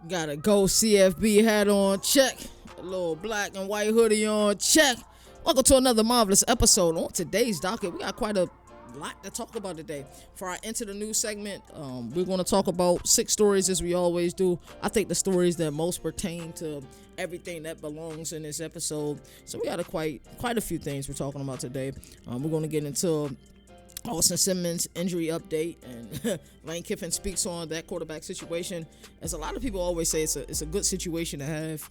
Got a Go CFB hat on, check. A little black and white hoodie on, check. Welcome to another marvelous episode. On today's docket, we got quite a lot to talk about today. For our Into the News segment, we're going to talk about 6 stories as we always do. I think the stories that most pertain to everything that belongs in this episode. So we got quite a few things we're talking about today. We're going to get into Austin Simmons injury update, and Lane Kiffin speaks on that quarterback situation. As a lot of people always say, it's a good situation to have.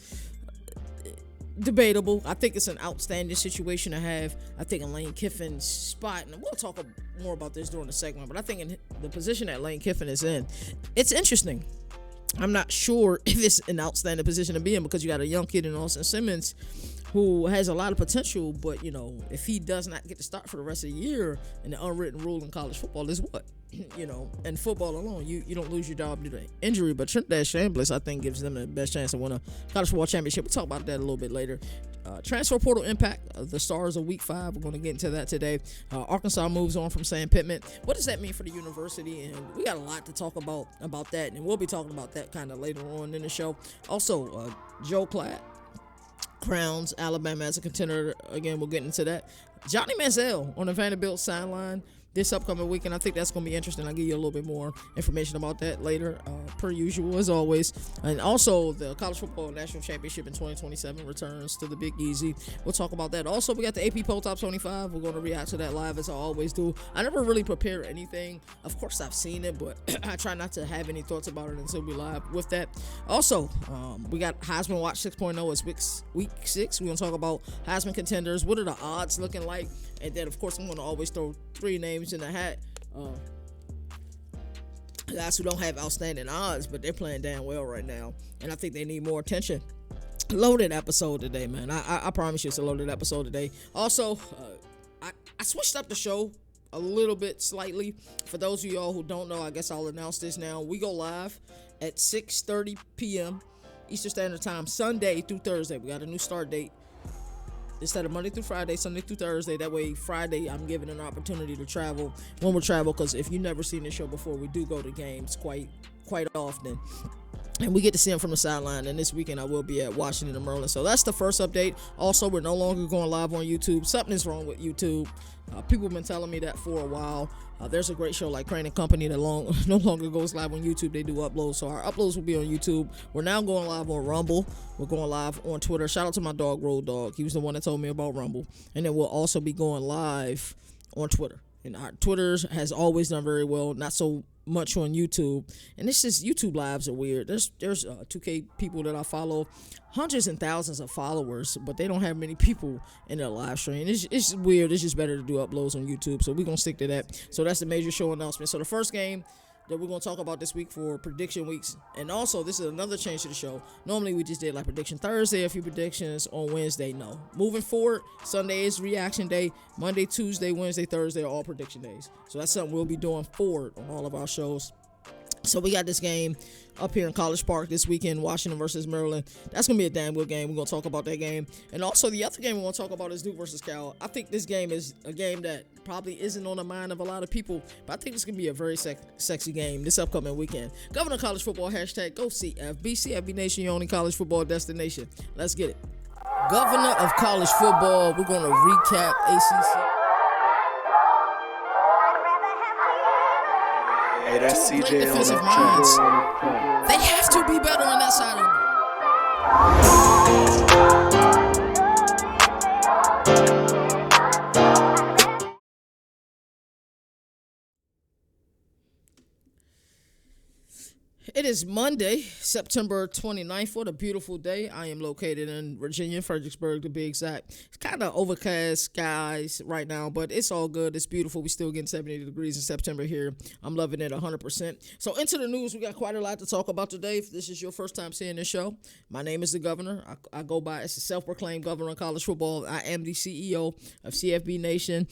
Debatable. I think it's an outstanding situation to have. I think in Lane Kiffin's spot, and we'll talk more about this during the segment, but I think in the position that Lane Kiffin is in, it's interesting. I'm not sure if it's an outstanding position to be in, because you got a young kid in Austin Simmons who has a lot of potential, but if he does not get to start for the rest of the year, and the unwritten rule in college football is what? And football alone, you don't lose your job due to injury, but Trinidad Chambliss, I think, gives them the best chance to win a college football championship. We'll talk about that a little bit later. Transfer portal impact of the stars of week 5. We're going to get into that today. Arkansas moves on from Sam Pittman. What does that mean for the university? And we got a lot to talk about that, and we'll be talking about that kind of later on in the show. Also, Joe Klatt crowns Alabama as a contender. Again, we'll get into that. Johnny Manziel on the Vanderbilt sideline this upcoming weekend. I think that's going to be interesting. I'll give you a little bit more information about that later, per usual, as always. And also, the College Football National Championship in 2027 returns to the Big Easy. We'll talk about that. Also, we got the AP Poll Top 25. We're going to react to that live, as I always do. I never really prepare anything. Of course, I've seen it, but I try not to have any thoughts about it until we live with that. Also, we got Heisman Watch 6.0. It's week 6. We're going to talk about Heisman contenders. What are the odds looking like? And then, of course, I'm going to always throw 3 names in the hat. Guys who don't have outstanding odds, but they're playing damn well right now. And I think they need more attention. Loaded episode today, man. I promise you it's a loaded episode today. Also, I switched up the show a little bit slightly. For those of y'all who don't know, I guess I'll announce this now. We go live at 6:30 p.m. Eastern Standard Time, Sunday through Thursday. We got a new start date. Instead of Monday through Friday, Sunday through Thursday. That way, Friday, I'm given an opportunity to travel when we travel. Because if you've never seen this show before, we do go to games quite often. And we get to see them from the sideline. And this weekend, I will be at Washington and Maryland. So that's the first update. Also, we're no longer going live on YouTube. Something is wrong with YouTube. People have been telling me that for a while. There's a great show like Crane & Company that no longer goes live on YouTube. They do uploads. So our uploads will be on YouTube. We're now going live on Rumble. We're going live on Twitter. Shout out to my dog, Road Dog. He was the one that told me about Rumble. And then we'll also be going live on Twitter. And our Twitter has always done very well. Not so much on YouTube. And it's just YouTube lives are weird. There's 2K people that I follow, hundreds and thousands of followers, but they don't have many people in their live stream. It's weird. It's just better to do uploads on YouTube. So we're going to stick to that. So that's the major show announcement. So the first game that we're going to talk about this week for prediction weeks. And also, this is another change to the show. Normally, we just did like prediction Thursday, a few predictions on Wednesday. No. Moving forward, Sunday is reaction day. Monday, Tuesday, Wednesday, Thursday are all prediction days. So that's something we'll be doing forward on all of our shows. So we got this game up here in College Park this weekend, Washington versus Maryland. That's going to be a damn good game. We're going to talk about that game. And also the other game we're going to talk about is Duke versus Cal. I think this game is a game that probably isn't on the mind of a lot of people, but I think it's going to be a very sexy game this upcoming weekend. Governor of College Football, hashtag Go CFB. CFB Nation, your only college football destination. Let's get it. Governor of College Football, we're going to recap ACC. Hey, that's Two great CJ defensive on minds. the They have to be better on that side of It is Monday, September 29th. What a beautiful day. I am located in Virginia, Fredericksburg to be exact. It's kind of overcast skies right now, but it's all good. It's beautiful. We still getting 70 degrees in September here. I'm loving it 100%. So into the news, we got quite a lot to talk about today. If this is your first time seeing this show, my name is the Governor. I go by as a self-proclaimed Governor of College Football. I am the CEO of CFB Nation.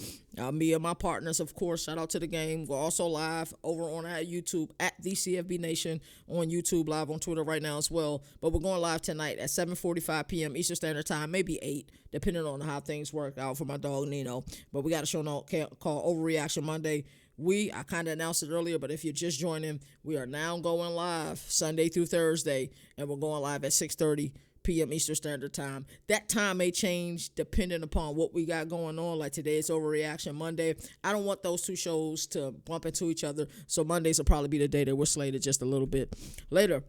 Me and my partners, of course, shout out to the game. We're also live over on our YouTube at the CFB Nation on YouTube, live on Twitter right now as well. But we're going live tonight at 7:45 p.m. Eastern Standard Time, maybe 8, depending on how things work out for my dog Nino. But we got a show called Overreaction Monday. I kind of announced it earlier, but if you're just joining, we are now going live Sunday through Thursday, and we're going live at 6:30 p.m. Eastern Standard Time. That time may change depending upon what we got going on. Like today, it's Overreaction Monday. I don't want those two shows to bump into each other, so Mondays will probably be the day that we're slated just a little bit later.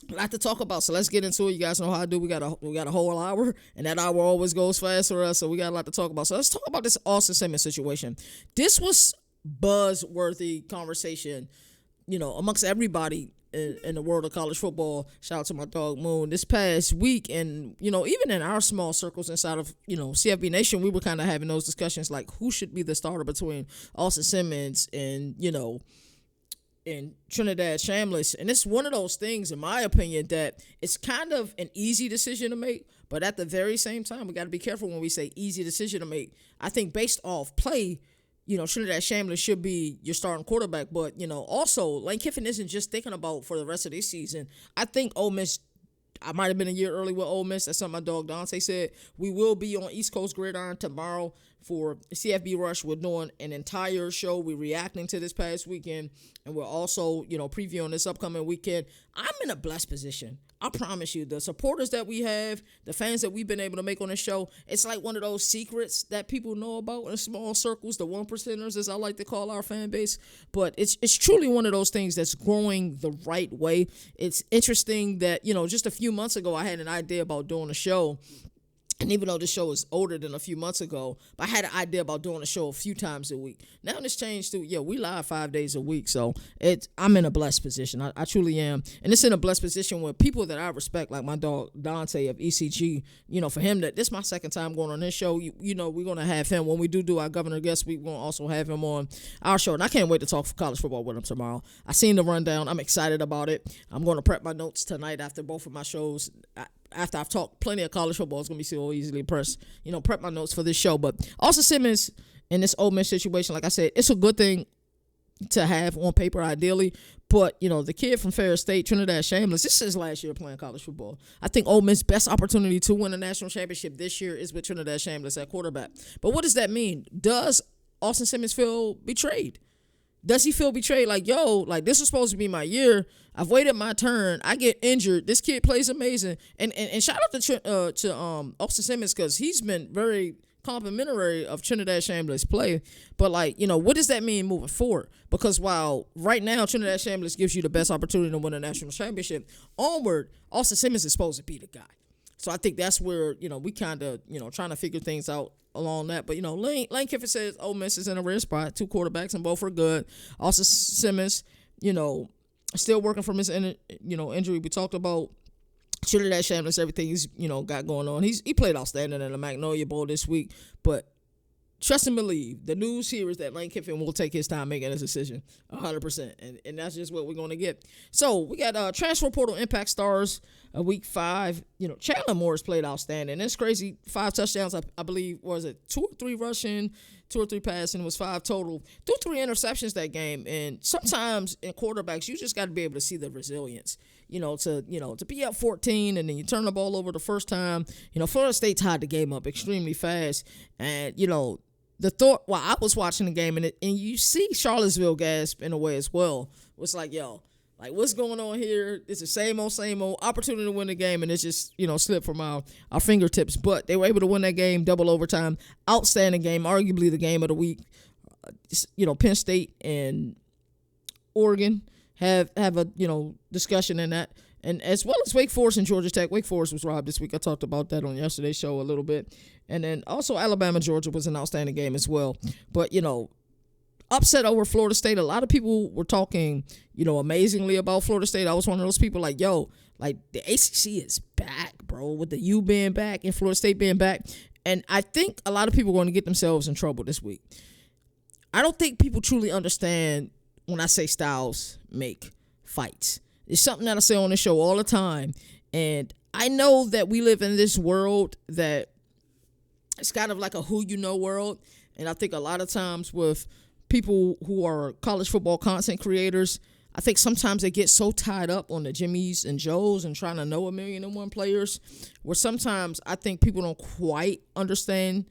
A lot to talk about, so let's get into it. You guys know how I do. We got a whole hour, and that hour always goes fast for us, so we got a lot to talk about. So let's talk about this Austin Simmons situation. This was buzzworthy conversation, amongst everybody in the world of college football. Shout out to my dog Moon. This past week, and even in our small circles inside of CFB Nation, we were kind of having those discussions like who should be the starter between Austin Simmons and in Trinidad Chambliss. And it's one of those things, in my opinion, that it's kind of an easy decision to make, but at the very same time, we got to be careful when we say easy decision to make. I think based off play, Trinidad Chambliss should be your starting quarterback, but, also Lane Kiffin isn't just thinking about for the rest of this season. I think Ole Miss, I might have been a year early with Ole Miss. That's something my dog Dante said. We will be on East Coast Gridiron tomorrow for CFB Rush. We're doing an entire show. We're reacting to this past weekend, and we're also, previewing this upcoming weekend. I'm in a blessed position. I promise you, the supporters that we have, the fans that we've been able to make on the show, it's like one of those secrets that people know about in small circles, the 1%ers, as I like to call our fan base. But it's truly one of those things that's growing the right way. It's interesting that, just a few months ago, I had an idea about doing a show. And even though this show is older than a few months ago, but I had an idea about doing a show a few times a week. Now it's changed to, we live 5 days a week. So I'm in a blessed position. I truly am. And it's in a blessed position with people that I respect, like my dog Dante of ECG. For him, this is my second time going on this show. We're going to have him. When we do our governor guest week, we're going to also have him on our show. And I can't wait to talk for college football with him tomorrow. I seen the rundown. I'm excited about it. I'm going to prep my notes tonight after both of my shows. After I've talked plenty of college football, it's going to be so easily pressed, prep my notes for this show. But Austin Simmons in this Ole Miss situation, like I said, it's a good thing to have on paper, ideally. But, the kid from Ferris State, Trinidad Chambliss, this is his last year playing college football. I think Ole Miss' best opportunity to win a national championship this year is with Trinidad Chambliss at quarterback. But what does that mean? Does Austin Simmons feel betrayed? Does he feel betrayed? Like, this is supposed to be my year. I've waited my turn. I get injured. This kid plays amazing. And shout out to Austin Simmons, because he's been very complimentary of Trinidad Chambliss' play. But, what does that mean moving forward? Because while right now Trinidad Chambliss gives you the best opportunity to win a national championship, onward, Austin Simmons is supposed to be the guy. So I think that's where, we kind of, trying to figure things out along that. But, Lane Kiffin says Ole Miss is in a rare spot. 2 quarterbacks, and both are good. Austin Simmons, still working from his, injury. We talked about Trinidad Chambliss, everything he's, got going on. He played outstanding in the Magnolia Bowl this week. But trust and believe, the news here is that Lane Kiffin will take his time making his decision 100%. And that's just what we're going to get. So we got transfer portal impact stars week 5. Chandler Morris played outstanding. It's crazy. 5 touchdowns, I believe, was it 2 or 3 rushing, 2 or 3 passing. It was 5 total. 2 or 3 interceptions that game. And sometimes in quarterbacks, you just got to be able to see the resilience. To be up 14 and then you turn the ball over the first time. Florida State tied the game up extremely fast. And, the thought while I was watching the game, and you see Charlottesville gasp in a way as well. It's like, what's going on here? It's the same old opportunity to win the game, and it's just, slipped from our fingertips. But they were able to win that game, double overtime. Outstanding game, arguably the game of the week. Penn State and Oregon have a, discussion in that. And as well as Wake Forest and Georgia Tech. Wake Forest was robbed this week. I talked about that on yesterday's show a little bit. And then also Alabama, Georgia was an outstanding game as well. But, upset over Florida State. A lot of people were talking, amazingly about Florida State. I was one of those people like, the ACC is back, bro, with the U being back and Florida State being back. And I think a lot of people are going to get themselves in trouble this week. I don't think people truly understand when I say styles make fights. It's something that I say on the show all the time. And I know that we live in this world that it's kind of like a who you know world. And I think a lot of times with people who are college football content creators, I think sometimes they get so tied up on the Jimmys and Joes and trying to know 1,000,001 players, where sometimes I think people don't quite understand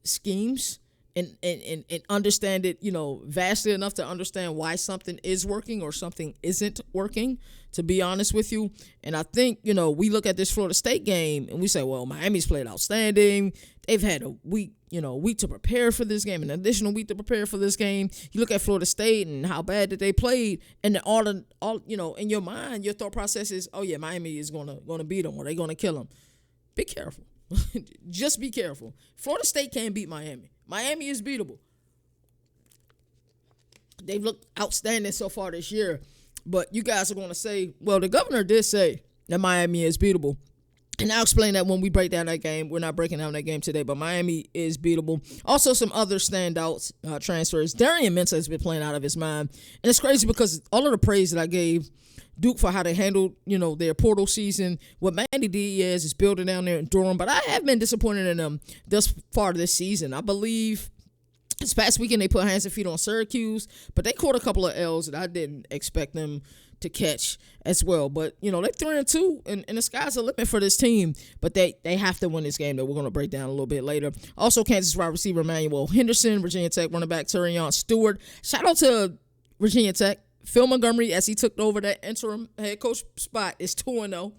schemes and understand it, vastly enough to understand why something is working or something isn't working, to be honest with you. And I think, we look at this Florida State game and we say, well, Miami's played outstanding. They've had a week to prepare for this game, an additional week to prepare for this game. You look at Florida State and how bad that they played, and then all in your mind, your thought process is, oh yeah, Miami is gonna beat them or they're gonna kill them. Be careful. Just be careful. Florida State can't beat Miami. Miami is beatable. They've looked outstanding so far this year, but you guys are going to say, well, the governor did say that Miami is beatable. And I'll explain that when we break down that game. We're not breaking down that game today, but Miami is beatable. Also, some other standouts, transfers. Darian Mensah has been playing out of his mind. And it's crazy because all of the praise that I gave Duke for how they handled, their portal season, what Manny Diaz is building down there in Durham. But I have been disappointed in them thus far this season. I believe this past weekend they put hands and feet on Syracuse, but they caught a couple of L's that I didn't expect them to catch as well. But, they're 3-2, and the sky's the limit for this team. But they have to win this game that we're going to break down a little bit later. Also, Kansas wide receiver Emmanuel Henderson, Virginia Tech running back Terrion Stewart. Shout out to Virginia Tech. Phil Montgomery, as he took over that interim head coach spot, is 2-0.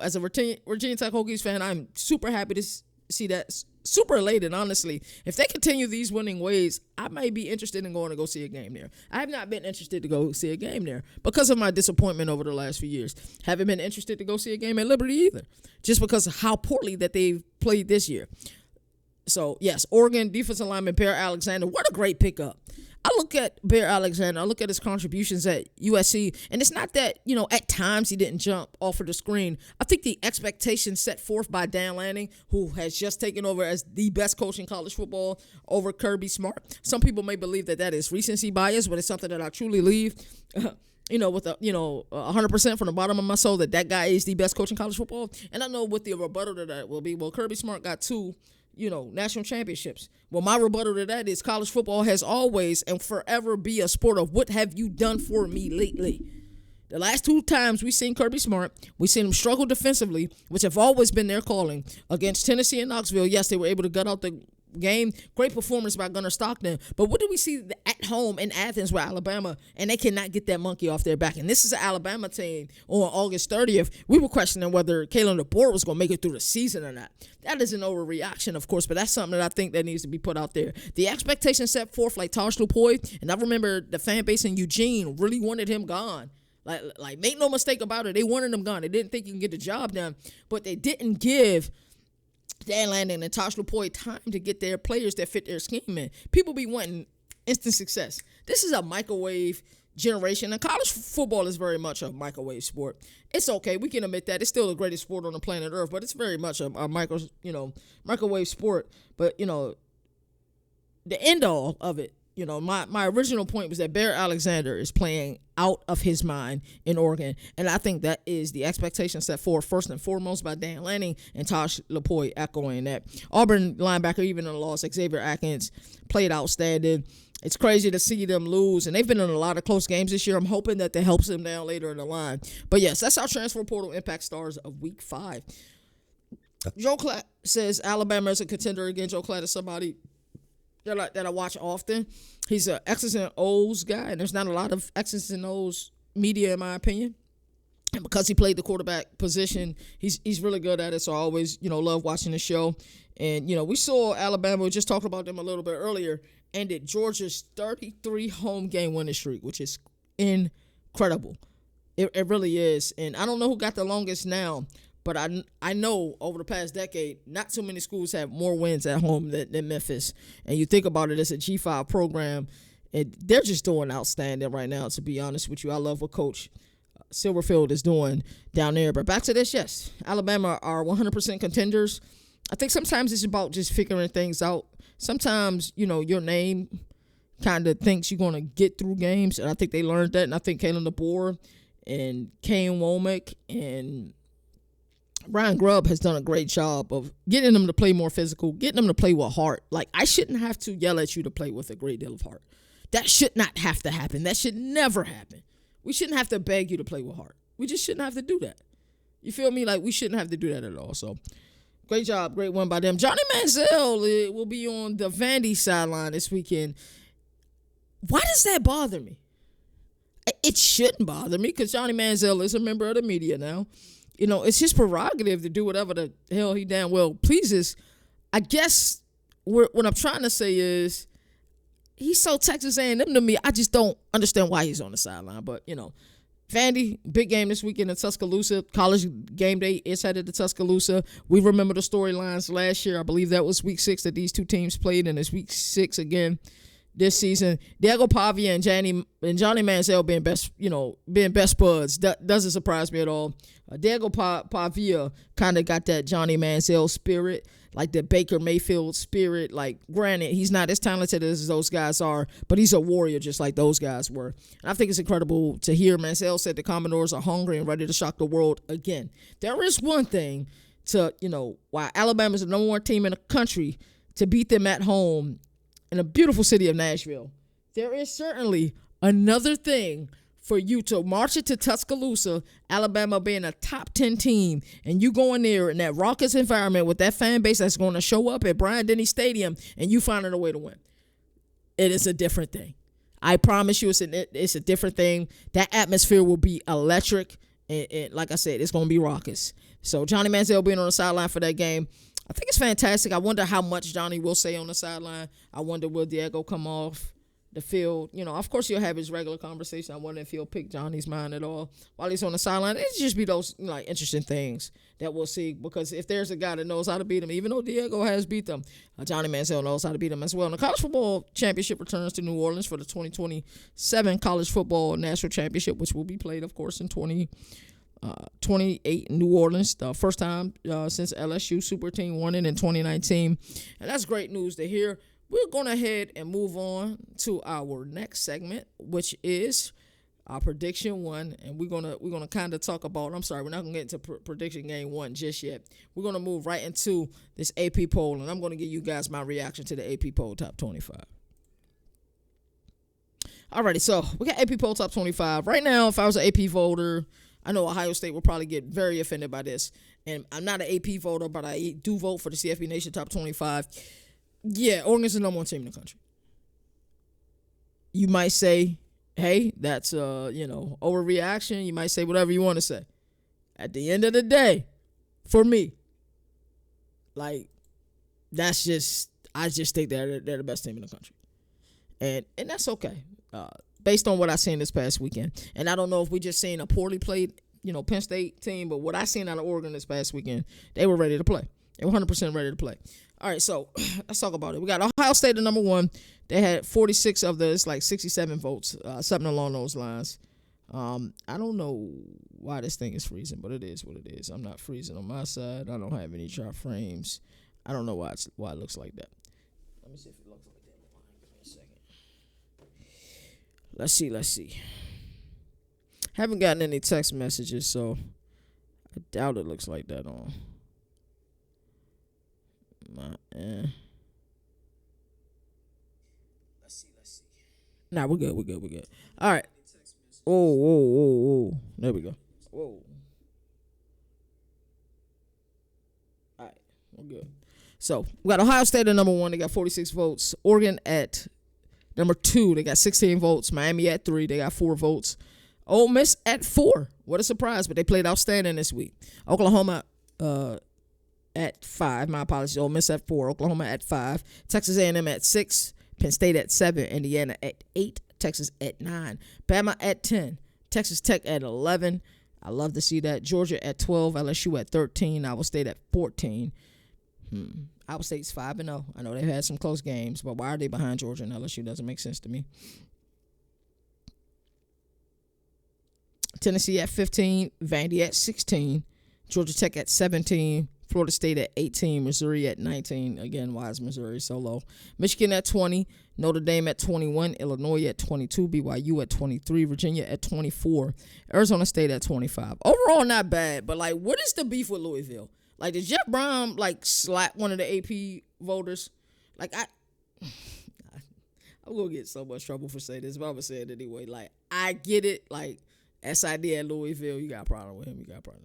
As a Virginia Tech Hokies fan, I'm super happy to see that. Super elated, honestly. If they continue these winning ways, I might be interested in going to go see a game there. I have not been interested to go see a game there because of my disappointment over the last few years. Haven't been interested to go see a game at Liberty either, just because of how poorly that they've played this year. So, yes, Oregon defensive lineman Bear Alexander, what a great pickup. I look at Bear Alexander, I look at his contributions at USC, and it's not that, at times he didn't jump off of the screen. I think the expectations set forth by Dan Lanning, who has just taken over as the best coach in college football over Kirby Smart. Some people may believe that is recency bias, but it's something that I truly believe, with 100% from the bottom of my soul that guy is the best coach in college football. And I know what the rebuttal to that will be. Well, Kirby Smart got 2 national championships. Well, my rebuttal to that is college football has always and forever be a sport of what have you done for me lately. The last 2 times we've seen Kirby Smart, we've seen him struggle defensively, which have always been their calling. Against Tennessee and Knoxville, yes, they were able to gut out the game. Great performance by Gunnar Stockton. But what do we see at home in Athens with Alabama, and they cannot get that monkey off their back? And this is an Alabama team on August 30th. We were questioning whether Kalen DeBoer was going to make it through the season or not. That is an overreaction, of course, but that's something that I think that needs to be put out there. The expectation set forth like Tosh Lupoy, and I remember the fan base in Eugene really wanted him gone. Like, make no mistake about it. They wanted him gone. They didn't think he can get the job done, but they didn't give Dan Lanning and Tosh Lupoy time to get their players that fit their scheme in. People be wanting instant success. This is a microwave generation, and college football is very much a microwave sport. It's okay. We can admit that. It's still the greatest sport on the planet Earth, but it's very much a microwave sport. But, the end all of it, my original point was that Bear Alexander is playing out of his mind in Oregon. And I think that is the expectation set forth first and foremost by Dan Lanning, and Tosh Lupoy echoing that. Auburn linebacker, even in the loss, Xavier Atkins, played outstanding. It's crazy to see them lose, and they've been in a lot of close games this year. I'm hoping that helps them down later in the line. But yes, that's our transfer portal impact stars of week 5. Joe Klatt says Alabama is a contender again. Joe Klatt is somebody that I watch often. He's an X's and O's guy, and there's not a lot of X's and O's media, in my opinion. And because he played the quarterback position, he's really good at it, so I always, love watching the show. And, we saw Alabama, we just talked about them a little bit earlier, ended Georgia's 33 home game winning streak, which is incredible. It really is. And I don't know who got the longest now, but I know over the past decade, not too many schools have more wins at home than Memphis. And you think about it, it's a G5 program, and they're just doing outstanding right now, to be honest with you. I love what Coach Silverfield is doing down there. But back to this, yes, Alabama are 100% contenders. I think sometimes it's about just figuring things out. Sometimes, your name kind of thinks you're going to get through games, and I think they learned that. And I think Kalen DeBoer and Kane Womack and Ryan Grubb has done a great job of getting them to play more physical, getting them to play with heart. Like, I shouldn't have to yell at you to play with a great deal of heart. That should not have to happen. That should never happen. We shouldn't have to beg you to play with heart. We just shouldn't have to do that. You feel me? Like, we shouldn't have to do that at all. So, Great job. Great win by them. Johnny Manziel will be on the Vandy sideline this weekend. Why does that bother me? It shouldn't bother me because Johnny Manziel is a member of the media now. It's his prerogative to do whatever the hell he damn well pleases. I guess what I'm trying to say is he's so Texas A&M to me. I just don't understand why he's on the sideline. But, Vandy, big game this weekend in Tuscaloosa. College game day is headed to Tuscaloosa. We remember the storylines last year. I believe that was week 6 that these two teams played, and it's week 6 again this season. Diego Pavia and Johnny Manziel being best buds. That doesn't surprise me at all. Diego Pavia kind of got that Johnny Manziel spirit, like the Baker Mayfield spirit. Like, granted, he's not as talented as those guys are, but he's a warrior just like those guys were. And I think it's incredible to hear Manziel said the Commodores are hungry and ready to shock the world again. There is one thing to, while Alabama's the number 1 team in the country, to beat them at home in a beautiful city of Nashville, there is certainly another thing for you to march it to Tuscaloosa, Alabama being a top 10 team, and you go in there in that raucous environment with that fan base that's going to show up at Bryant-Denny Stadium, and you finding a way to win. It is a different thing. I promise you it's a different thing. That atmosphere will be electric, and like I said, it's going to be raucous. So Johnny Manziel being on the sideline for that game, I think it's fantastic. I wonder how much Johnny will say on the sideline. I wonder, will Diego come off the field? Of course he'll have his regular conversation. I wonder if he'll pick Johnny's mind at all while he's on the sideline. It'll just be those interesting things that we'll see, because if there's a guy that knows how to beat him, even though Diego has beat them, Johnny Manziel knows how to beat him as well. And the College Football Championship returns to New Orleans for the 2027 College Football National Championship, which will be played, of course, in 28 in New Orleans, the first time since LSU Super Team won it in 2019. And that's great news to hear. We're going to head and move on to our next segment, which is our prediction 1. And we're gonna kind of talk about, I'm sorry, we're not going to get into prediction game 1 just yet. We're going to move right into this AP poll, and I'm going to give you guys my reaction to the AP poll top 25. Alrighty, so we got AP poll top 25. Right now, if I was an AP voter, I know Ohio State will probably get very offended by this. And I'm not an AP voter, but I do vote for the CFB Nation top 25. Yeah, Oregon's the number 1 team in the country. You might say, hey, that's overreaction. You might say whatever you want to say. At the end of the day, for me, I just think they're the best team in the country. And that's okay. Based on what I seen this past weekend. And I don't know if we just seen a poorly played, Penn State team, but what I seen out of Oregon this past weekend, they were ready to play. They were 100% ready to play. All right, so let's talk about it. We got Ohio State at number 1. They had 46 of the, it's like 67 votes, something along those lines. I don't know why this thing is freezing, but it is what it is. I'm not freezing on my side. I don't have any chart frames. I don't know why it looks like that. Let me see if it looks like that. Give me a second. Let's see. Haven't gotten any text messages, so I doubt it looks like that on my end. Let's see. Nah, we're good. All right. Oh. There we go. Whoa. All right, we're good. So we got Ohio State at number 1. They got 46 votes. Oregon at number 2. They got 16 votes. Miami at 3. They got 4 votes. Ole Miss at 4. What a surprise, but they played outstanding this week. Oklahoma at 5. My apologies. Ole Miss at 4. Oklahoma at 5. Texas A&M at 6. Penn State at 7. Indiana at 8. Texas at 9. Bama at 10. Texas Tech at 11. I love to see that. Georgia at 12. LSU at 13. Iowa State at 14. Iowa State's 5-0. I know they've had some close games, but why are they behind Georgia and LSU? Doesn't make sense to me. Tennessee at 15. Vandy at 16. Georgia Tech at 17. Florida State at 18. Missouri at 19. Again, why is Missouri so low? Michigan at 20. Notre Dame at 21. Illinois at 22. BYU at 23. Virginia at 24. Arizona State at 25. Overall, not bad, but what is the beef with Louisville? Did Jeff Brown, slap one of the AP voters? I'm going to get so much trouble for saying this, but I'm going to say it anyway. I get it. SID at Louisville, you got a problem with him. You got a problem.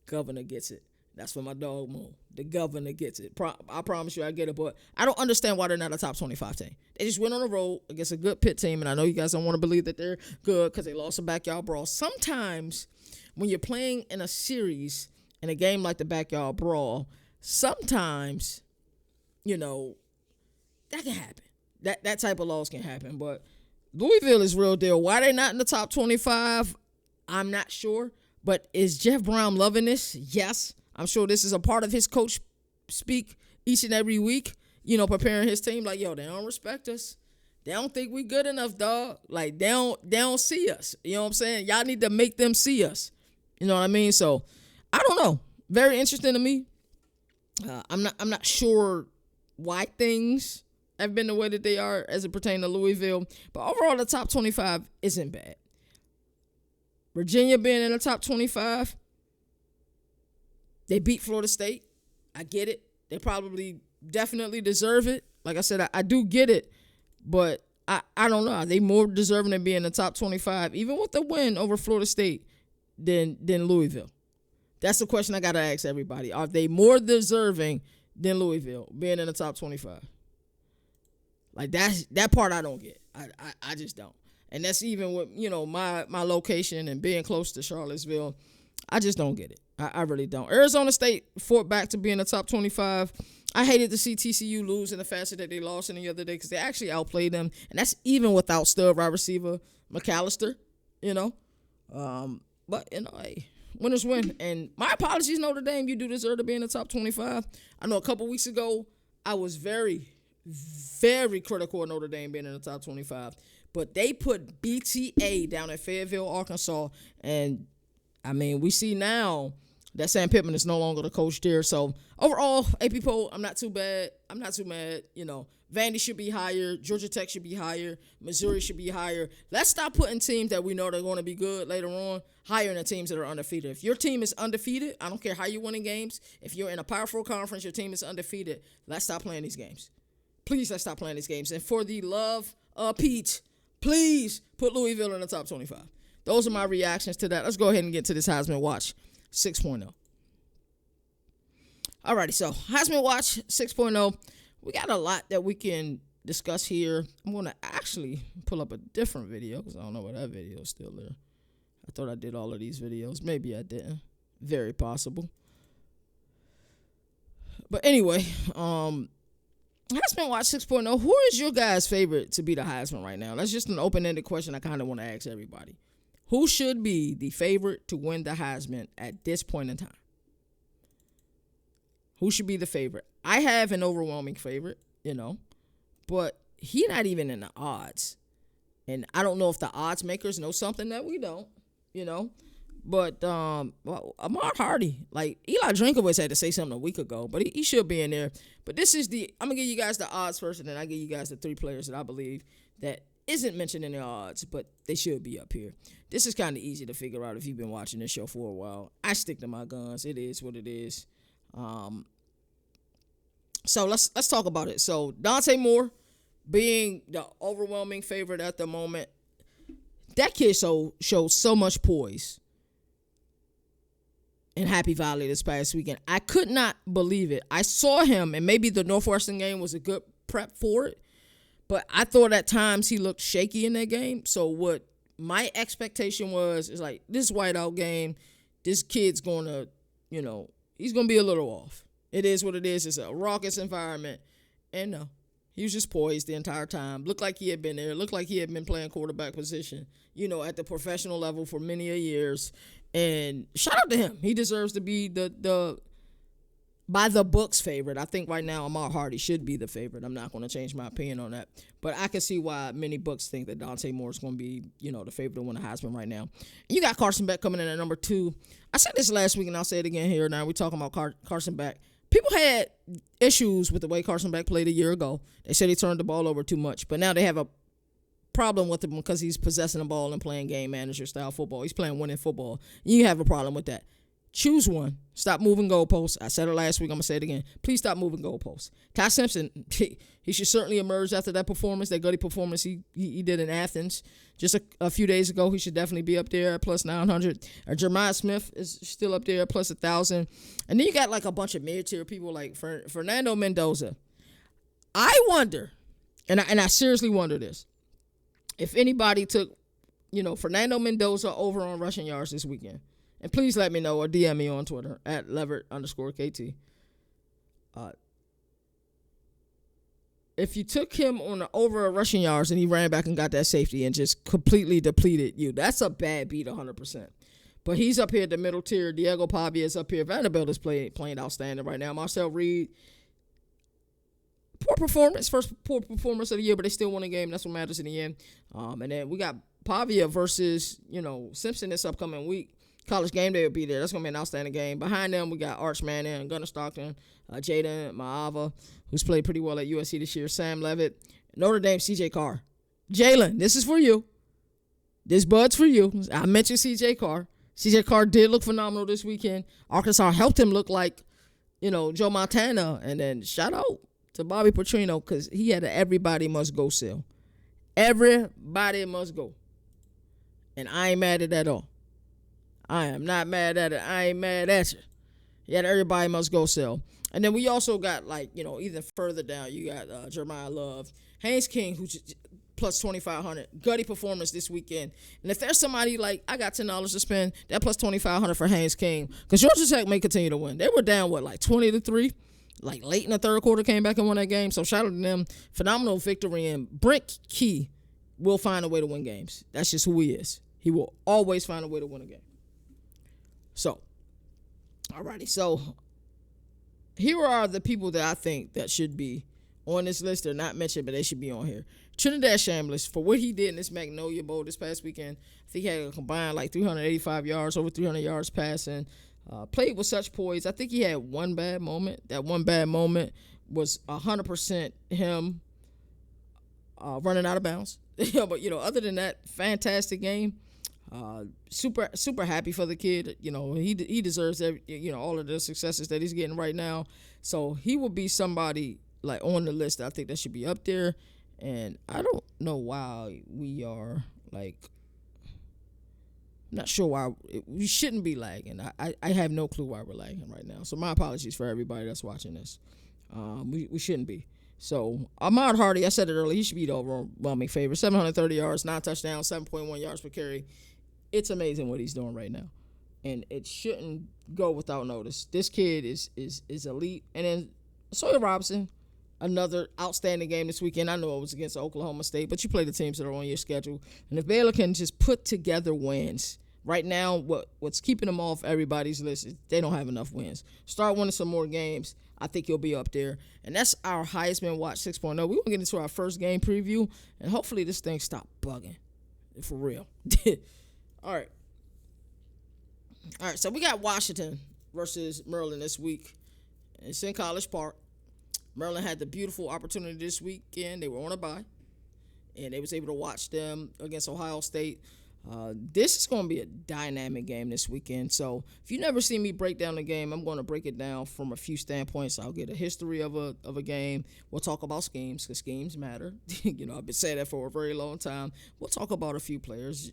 Governor gets it. That's for my dog Moon. The governor gets it. I promise you I get it, but I don't understand why they're not a top 25 team. They just went on the road against a good Pitt team, and I know you guys don't want to believe that they're good because they lost a backyard brawl. Sometimes when you're playing in a series in a game like the backyard brawl, sometimes, that can happen. That type of loss can happen, but Louisville is real deal. Why they not in the top 25, I'm not sure. But is Jeff Brown loving this? Yes. I'm sure this is a part of his coach speak each and every week, preparing his team. Like, yo, they don't respect us. They don't think we good enough, dog. Like, they don't see us. You know what I'm saying? Y'all need to make them see us. You know what I mean? So, I don't know. Very interesting to me. I'm not sure why things have been the way that they are as it pertains to Louisville. But overall, the top 25 isn't bad. Virginia being in the top 25, they beat Florida State. I get it. They definitely deserve it. Like I said, I do get it. But I don't know. Are they more deserving to be in the top 25, even with the win over Florida State, than Louisville? That's the question I got to ask everybody. Are they more deserving than Louisville being in the top 25? Like, that part I don't get. I just don't. And that's even with, my location and being close to Charlottesville. I just don't get it. I really don't. Arizona State fought back to be in the top 25. I hated to see TCU lose in the fashion that they lost in the other day because they actually outplayed them. And that's even without stud wide receiver McAllister, But, hey, winners win. And my apologies, Notre Dame. You do deserve to be in the top 25. I know a couple weeks ago I was very, very critical of Notre Dame being in the top 25. But they put BTA down at Fayetteville, Arkansas. And, we see now that Sam Pittman is no longer the coach there. So, overall, AP poll, I'm not too bad. I'm not too mad. Vandy should be higher. Georgia Tech should be higher. Missouri should be higher. Let's stop putting teams that we know they're going to be good later on higher than teams that are undefeated. If your team is undefeated, I don't care how you're winning games. If you're in a Power 4 conference, your team is undefeated, let's stop playing these games. Please, let's stop playing these games. And for the love of Pete, please put Louisville in the top 25. Those are my reactions to that. Let's go ahead and get to this Heisman Watch 6.0. Alrighty, so Heisman Watch 6.0. We got a lot that we can discuss here. I'm going to actually pull up a different video because I don't know where that video is still there. I thought I did all of these videos. Maybe I didn't. Very possible. But anyway, Heisman Watch 6.0. Who is your guys' favorite to be the Heisman right now? That's just an open-ended question I kind of want to ask everybody. Who should be the favorite to win the Heisman at this point in time? Who should be the favorite? I have an overwhelming favorite, but he's not even in the odds. And I don't know if the odds makers know something that we don't, But Ahmad Hardy, like Eli Drinkwitz had to say something a week ago, but he should be in there. But I'm going to give you guys the odds first, and then I give you guys the three players that I believe that isn't mentioned in the odds, but they should be up here. This is kind of easy to figure out if you've been watching this show for a while. I stick to my guns. It is what it is. So let's talk about it. So Dante Moore being the overwhelming favorite at the moment. That kid showed so much poise in Happy Valley this past weekend. I could not believe it. I saw him, and maybe the Northwestern game was a good prep for it, but I thought at times he looked shaky in that game. So what my expectation is like, this whiteout game, this kid's going to, he's going to be a little off. It is what it is. It's a raucous environment. And no, he was just poised the entire time. Looked like he had been there. Looked like he had been playing quarterback position, at the professional level for many a years. And shout out to him. He deserves to be the by the books favorite. I think right now Ahmad Hardy should be the favorite. I'm not going to change my opinion on that. But I can see why many books think that Dante Moore is going to be, the favorite to win the Heisman right now. You got Carson Beck coming in at number 2. I said this last week, and I'll say it again here. Now we're talking about Carson Beck. People had issues with the way Carson Beck played a year ago. They said he turned the ball over too much. But now they have a problem with him because he's possessing the ball and playing game manager style football. He's playing winning football. You have a problem with that. Choose one. Stop moving goalposts. I said it last week. I'm going to say it again. Please stop moving goalposts. Ty Simpson, he should certainly emerge after that performance, that gutty performance he did in Athens just a few days ago. He should definitely be up there at plus 900. Jeremiah Smith is still up there at plus 1,000. And then you got like a bunch of mid-tier people like Fernando Mendoza. I wonder, and I seriously wonder this, if anybody took, Fernando Mendoza over on rushing yards this weekend. And please let me know or DM me on Twitter at Leverett_KT. If you took him on over a rushing yards and he ran back and got that safety and just completely depleted you, that's a bad beat 100%. But he's up here at the middle tier. Diego Pavia is up here. Vanderbilt is playing outstanding right now. Marcel Reed, first poor performance of the year, but they still won a game. That's what matters in the end. And then we got Pavia versus, Simpson this upcoming week. College game day will be there. That's going to be an outstanding game. Behind them, we got Arch Manning, Gunnar Stockton, Jaden Maava, who's played pretty well at USC this year, Sam Levitt, Notre Dame, CJ Carr. Jalen, this is for you. This bud's for you. I mentioned CJ Carr. CJ Carr did look phenomenal this weekend. Arkansas helped him look like, Joe Montana. And then shout out to Bobby Petrino because he had a everybody must go sale. Everybody must go. And I ain't mad at that at all. I am not mad at it. I ain't mad at you. Yeah, everybody must go sell. And then we also got, even further down, you got Jeremiah Love. Haynes King, who's plus 2,500. Gutty performance this weekend. And if there's somebody I got $10 to spend, that plus 2,500 for Haynes King. Because Georgia Tech may continue to win. They were down, 20-3? Late in the third quarter, came back and won that game. So shout out to them. Phenomenal victory. And Brent Key will find a way to win games. That's just who he is. He will always find a way to win a game. So, alrighty. So, here are the people that I think that should be on this list. They're not mentioned, but they should be on here. Trinidad Chambliss, for what he did in this Magnolia Bowl this past weekend, I think he had a combined 385 yards, over 300 yards passing. Played with such poise. I think he had one bad moment. That one bad moment was 100% him running out of bounds. But, other than that, fantastic game. Super happy for the kid. He deserves all of the successes that he's getting right now. So he will be somebody on the list. I think that should be up there. And I don't know why we are not sure why we shouldn't be lagging. I have no clue why we're lagging right now. So my apologies for everybody that's watching this. We shouldn't be. So Ahmad Hardy, I said it earlier, he should be the overwhelming favorite. 730 yards, 9 touchdowns, 7.1 yards per carry. It's amazing what he's doing right now. And it shouldn't go without notice. This kid is elite. And then Sawyer Robertson, another outstanding game this weekend. I know it was against Oklahoma State, but you play the teams that are on your schedule. And if Baylor can just put together wins, right now what's keeping them off everybody's list is they don't have enough wins. Start winning some more games. I think you'll be up there. And that's our Heisman Watch 6.0. We're going to get into our first game preview, and hopefully this thing stop bugging. For real. All right, so we got Washington versus Maryland this week. It's in College Park. Maryland had the beautiful opportunity this weekend. They were on a bye, and they was able to watch them against Ohio State. This is going to be a dynamic game this weekend. So if you never see me break down the game, I'm going to break it down from a few standpoints. I'll get a history of a game. We'll talk about schemes because schemes matter. I've been saying that for a very long time. We'll talk about a few players.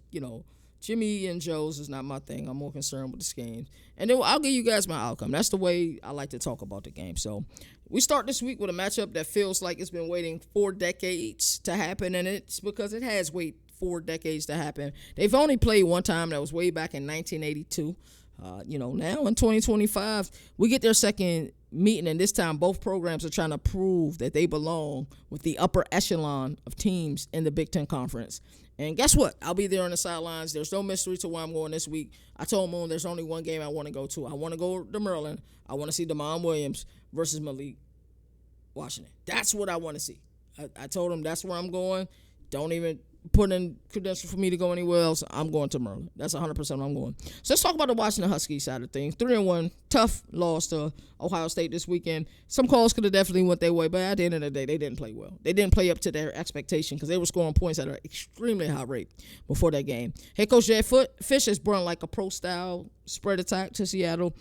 Jimmy and Joe's is not my thing. I'm more concerned with the schemes. And then I'll give you guys my outcome. That's the way I like to talk about the game. So we start this week with a matchup that feels like it's been waiting 4 decades to happen, and it's because it has waited 4 decades to happen. They've only played one time. That was way back in 1982. Now in 2025, we get their second meeting, and this time both programs are trying to prove that they belong with the upper echelon of teams in the Big Ten Conference. And guess what? I'll be there on the sidelines. There's no mystery to where I'm going this week. I told Moon there's only one game I want to go to. I want to go to Maryland. I want to see Damon Williams versus Malik Washington. That's what I want to see. I told him that's where I'm going. Don't even put in credentials for me to go anywhere else. I'm going to Maryland. That's 100% where I'm going. So let's talk about the Washington Huskies side of things. 3-1 tough loss to Ohio State this weekend. Some calls could have definitely went their way, but at the end of the day, they didn't play well. They didn't play up to their expectation because they were scoring points at an extremely high rate before that game. Head coach Jed Fish has brought like a pro-style spread attack to Seattle.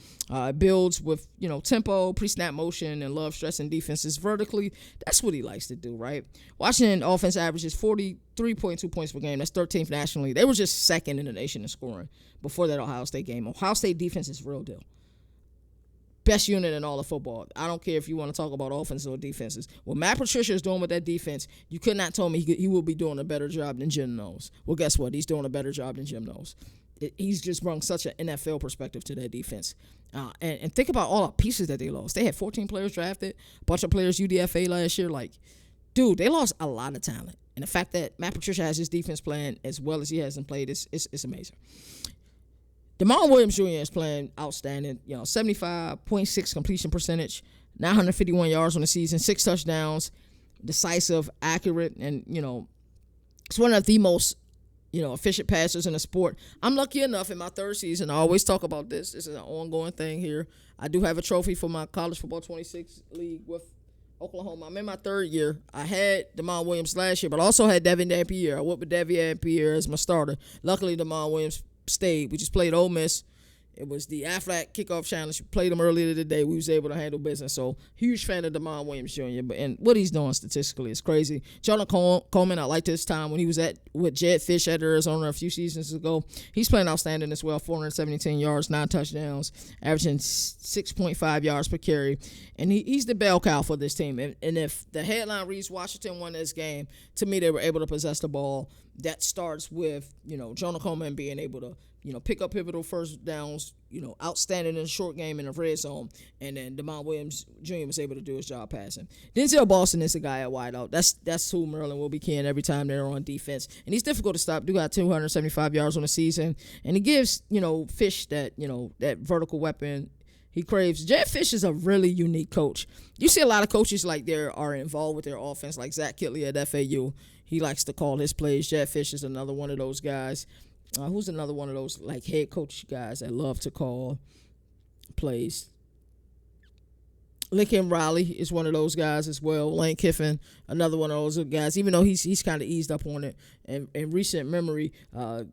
Builds with, tempo, pre-snap motion, and love stressing defenses vertically. That's what he likes to do, right? Washington offense averages 43.2 points per game. That's 13th nationally. They were just second in the nation in scoring before that Ohio State game. Ohio State defense is real deal. Best unit in all of football. I don't care if you want to talk about offenses or defenses. What Matt Patricia is doing with that defense, you could not tell me he will be doing a better job than Jim knows. Well, guess what? He's doing a better job than Jim knows. He's just brought such an NFL perspective to that defense. And think about all the pieces that they lost. They had 14 players drafted, a bunch of players UDFA last year. Like, dude, they lost a lot of talent. And the fact that Matt Patricia has his defense playing as well as he hasn't played, it's amazing. Damon Williams Jr. is playing outstanding. 75.6 completion percentage, 951 yards on the season, 6 touchdowns, decisive, accurate, and, it's one of the most, efficient passers in the sport. I'm lucky enough in my third season. I always talk about this. This is an ongoing thing here. I do have a trophy for my college football 26 league with Oklahoma. I'm in my third year. I had Damon Williams last year, but I also had Devin Dampier. I went with Devin Dampier as my starter. Luckily, Damon Williams stayed. We just played Ole Miss. It was the Aflac kickoff challenge. We played him earlier today. We was able to handle business. So, huge fan of Damon Williams Jr. And what he's doing statistically is crazy. Jonah Coleman, I liked his time when he was with Jed Fish at Arizona a few seasons ago. He's playing outstanding as well. 417 yards, 9 touchdowns, averaging 6.5 yards per carry. And he's the bell cow for this team. And if the headline reads Washington won this game, to me they were able to possess the ball. That starts with, Jonah Coleman being able to, pick up pivotal first downs, outstanding in the short game in the red zone. And then Damon Williams Jr. was able to do his job passing. Denzel Boston is the guy at wideout. That's who Maryland will be keying every time they're on defense. And he's difficult to stop. Dude got 275 yards on the season. And he gives, Fish that, that vertical weapon he craves. Jed Fish is a really unique coach. You see a lot of coaches like they are involved with their offense, like Zach Kitley at FAU. He likes to call his plays. Jed Fish is another one of those guys. Who's another one of those like head coach guys that love to call plays? Lincoln Riley is one of those guys as well. Lane Kiffin, another one of those guys, even though he's kind of eased up on it. And in recent memory,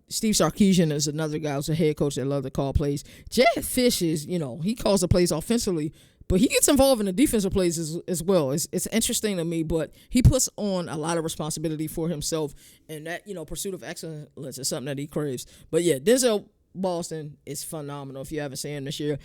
Steve Sarkisian is another guy who's a head coach that love to call plays. Jed Fish is, he calls the plays offensively, but he gets involved in the defensive plays as well. It's interesting to me, but he puts on a lot of responsibility for himself, and that, pursuit of excellence is something that he craves. But yeah, Denzel Boston is phenomenal if you haven't seen him this year.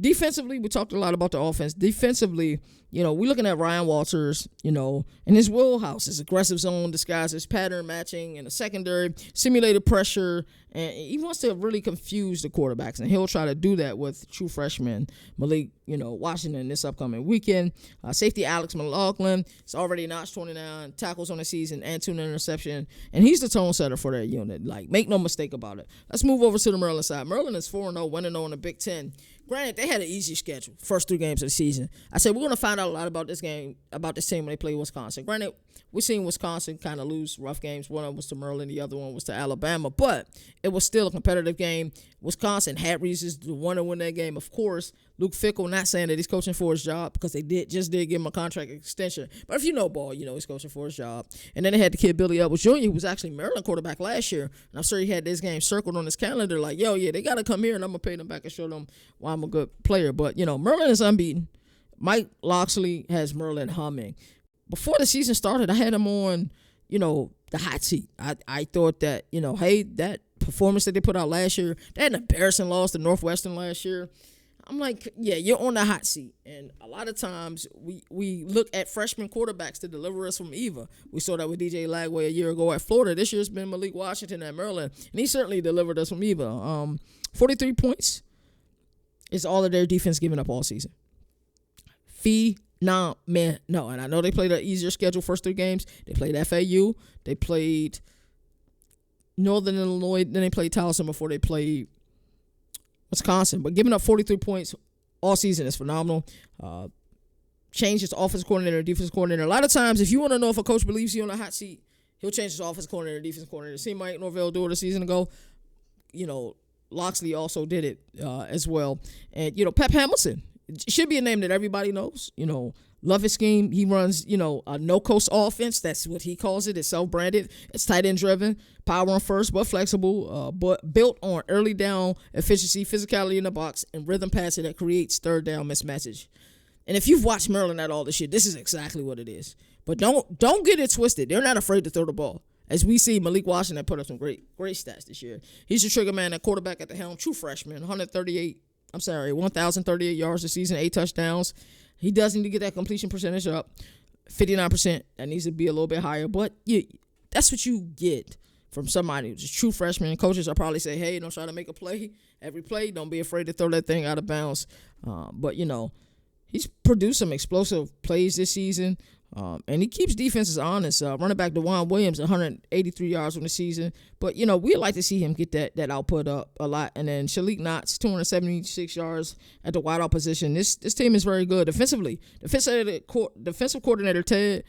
Defensively, we talked a lot about the offense. Defensively, we're looking at Ryan Walters, in his wheelhouse, his aggressive zone disguises pattern matching in the secondary, simulated pressure, and he wants to really confuse the quarterbacks, and he'll try to do that with true freshman Malik, Washington this upcoming weekend. Safety Alex McLaughlin is already notched 29 tackles on the season and 2 interceptions, and he's the tone setter for that unit. Like, make no mistake about it. Let's move over to the Maryland side. Maryland is 4-0, 1-0 in the Big Ten. Granted, they had an easy schedule, first 3 games of the season. I said we're going to find out a lot about this game, about this team when they play Wisconsin. Granted, we've seen Wisconsin kind of lose rough games. One of them was to Maryland, the other one was to Alabama. But it was still a competitive game. Wisconsin had reasons to want to win that game. Of course, Luke Fickell, not saying that he's coaching for his job because they just did give him a contract extension. But if you know ball, he's coaching for his job. And then they had the kid Billy Edwards Jr., who was actually Maryland quarterback last year. And I'm sure he had this game circled on his calendar like, they got to come here and I'm going to pay them back and show them why I'm a good player. But, Maryland is unbeaten. Mike Loxley has Maryland humming. Before the season started, I had him on, the hot seat. I thought that, hey, that performance that they put out last year, they had an embarrassing loss to Northwestern last year. I'm like, yeah, you're on the hot seat. And a lot of times we look at freshman quarterbacks to deliver us from Eva. We saw that with DJ Lagway a year ago at Florida. This year's been Malik Washington at Maryland, and he certainly delivered us from Eva. 43 points is all of their defense giving up all season. No, and I know they played an easier schedule first 3 games. They played FAU. They played Northern Illinois. Then they played Towson before they played Wisconsin. But giving up 43 points all season is phenomenal. Change his offensive coordinator, defensive coordinator. A lot of times, if you want to know if a coach believes you on a hot seat, he'll change his offensive coordinator, defensive coordinator. See Mike Norvell do it a season ago. Loxley also did it as well. And, Pep Hamilton should be a name that everybody knows. Love his scheme. He runs, a no-coast offense. That's what he calls it. It's self-branded. It's tight end driven. Power on first, but flexible. But built on early down efficiency, physicality in the box, and rhythm passing that creates third down mismatches. And if you've watched Maryland at all this year, this is exactly what it is. But don't get it twisted. They're not afraid to throw the ball. As we see, Malik Washington put up some great stats this year. He's a trigger man, a quarterback at the helm, true freshman, 1,038 yards this season, 8 touchdowns. He does need to get that completion percentage up, 59%. That needs to be a little bit higher. But that's what you get from somebody who's a true freshman. Coaches will probably say, hey, don't try to make a play. Every play, don't be afraid to throw that thing out of bounds. But he's produced some explosive plays this season. And he keeps defenses honest. Running back DeJuan Williams, 183 yards on the season. But, we'd like to see him get that output up a lot. And then Shalik Knott's 276 yards at the wideout position. This team is very good defensively. Defensive coordinator Ted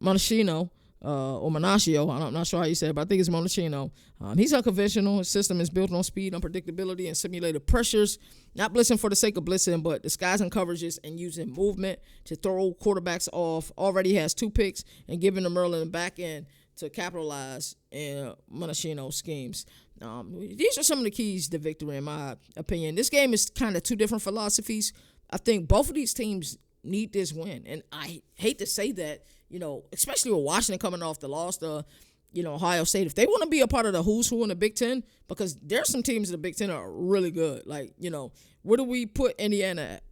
Monachino, or Monacchio, I'm not sure how you say it, but I think it's Monachino. He's unconventional. His system is built on speed, unpredictability, and simulated pressures. Not blitzing for the sake of blitzing, but disguising coverages and using movement to throw quarterbacks off. Already has 2 picks and giving the Maryland back end to capitalize in Monachino's schemes. These are some of the keys to victory, in my opinion. This game is kind of 2 different philosophies. I think both of these teams need this win, and I hate to say that, especially with Washington coming off the loss to, Ohio State. If they want to be a part of the who's who in the Big Ten, because there's some teams in the Big Ten that are really good. Like, where do we put Indiana at?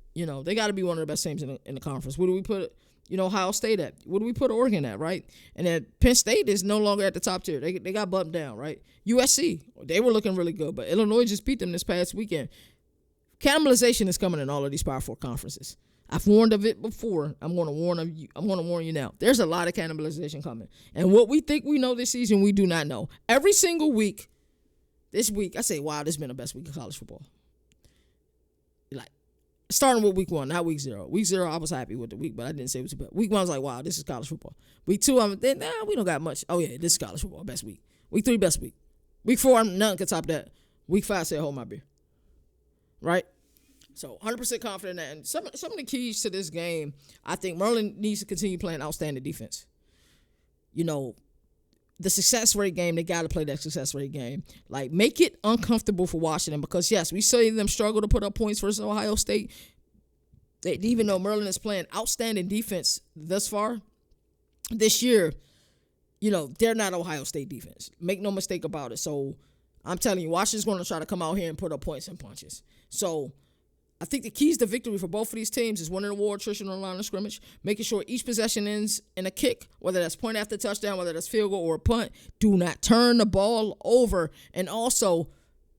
They got to be one of the best teams in the conference. Where do we put, Ohio State at? Where do we put Oregon at, right? And then Penn State is no longer at the top tier. They got bumped down, right? USC, they were looking really good, but Illinois just beat them this past weekend. Cannibalization is coming in all of these Power 4 conferences. I've warned of it before. I'm going to warn you now. There's a lot of cannibalization coming. And what we think we know this season, we do not know. Every single week, this week, I say, wow, this has been the best week of college football. Like, starting with week 1, not week 0. Week 0, I was happy with the week, but I didn't say it was bad. Week 1, I was like, wow, this is college football. Week 2, we don't got much. Oh, yeah, this is college football, best week. Week 3, best week. Week 4, nothing can top that. Week 5, I said, hold my beer. Right? So 100% confident in that. And some of the keys to this game, I think Maryland needs to continue playing outstanding defense. The success rate game, they got to play that success rate game. Like, make it uncomfortable for Washington because, yes, we see them struggle to put up points versus Ohio State. Even though Maryland is playing outstanding defense thus far this year, they're not Ohio State defense. Make no mistake about it. So I'm telling you, Washington's going to try to come out here and put up points and punches. So I think the keys to victory for both of these teams is winning the war attrition on the line of scrimmage, making sure each possession ends in a kick, whether that's point after touchdown, whether that's field goal or a punt. Do not turn the ball over, and also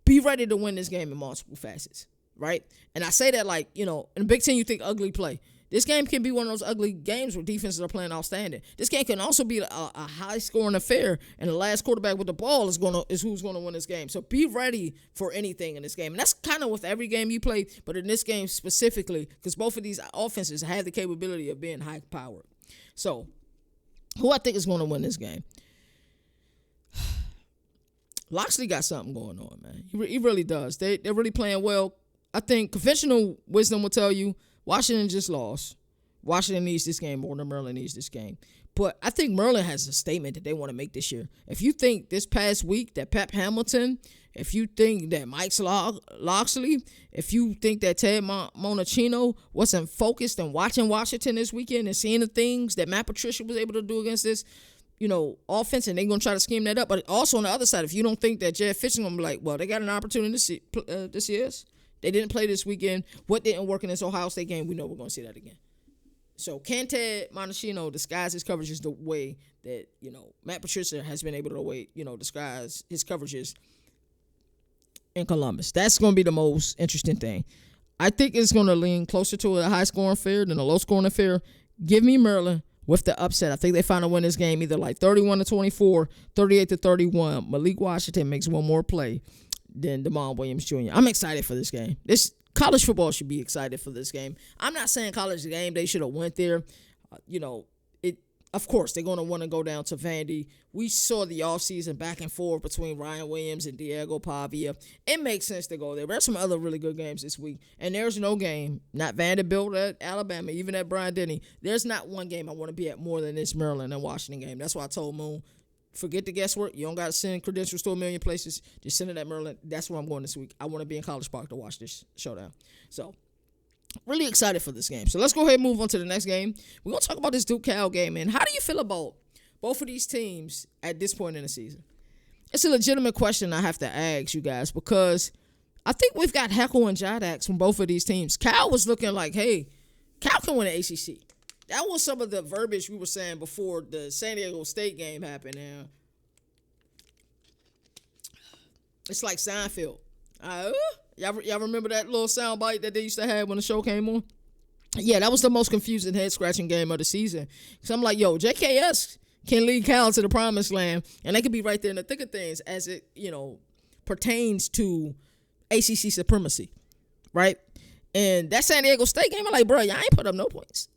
be ready to win this game in multiple facets, right? And I say that like, in the Big Ten you think ugly play. This game can be one of those ugly games where defenses are playing outstanding. This game can also be a high-scoring affair, and the last quarterback with the ball is who's going to win this game. So be ready for anything in this game. And that's kind of with every game you play, but in this game specifically, because both of these offenses have the capability of being high-powered. So who I think is going to win this game? Loxley got something going on, man. He really does. They're really playing well. I think conventional wisdom will tell you Washington just lost. Washington needs this game more than Maryland needs this game. But I think Maryland has a statement that they want to make this year. If you think this past week that Pep Hamilton, if you think that Mike Loxley, if you think that Ted Monachino wasn't focused on watching Washington this weekend and seeing the things that Matt Patricia was able to do against this, offense, and they're going to try to scheme that up. But also on the other side, if you don't think that Jeff Fitch is going to be like, well, they got an opportunity this year. They didn't play this weekend. What didn't work in this Ohio State game, we know we're going to see that again. So can Ted Monachino disguise his coverages the way that, Matt Patricia has been able to disguise his coverages in Columbus? That's going to be the most interesting thing. I think it's going to lean closer to a high-scoring affair than a low-scoring affair. Give me Maryland with the upset. I think they find to win this game either like 31-24, 38-31. Malik Washington makes one more play than DeMond Williams Jr. I'm excited for this game. This college football should be excited for this game. I'm not saying college game they should have went there. of course, they're going to want to go down to Vandy. We saw the offseason back and forth between Ryan Williams and Diego Pavia. It makes sense to go there. There's some other really good games this week. And there's no game, not Vanderbilt at Alabama, even at Bryant-Denny. There's not one game I want to be at more than this Maryland and Washington game. That's why I told Moon, forget the guesswork. You don't got to send credentials to a million places. Just send it at Maryland. That's where I'm going this week. I want to be in College Park to watch this showdown. So, really excited for this game. So let's go ahead and move on to the next game. We're going to talk about this Duke-Cal game, man. How do you feel about both of these teams at this point in the season? It's a legitimate question I have to ask you guys because I think we've got Heckle and Jadax from both of these teams. Cal was looking like, hey, Cal can win the ACC. That was some of the verbiage we were saying before the San Diego State game happened. Now, it's like Seinfeld. Y'all remember that little sound bite that they used to have when the show came on? Yeah, that was the most confusing head-scratching game of the season. So I'm like, yo, JKS can lead Cal to the promised land, and they could be right there in the thick of things as it, pertains to ACC supremacy, right? And that San Diego State game, I'm like, bro, y'all ain't put up no points.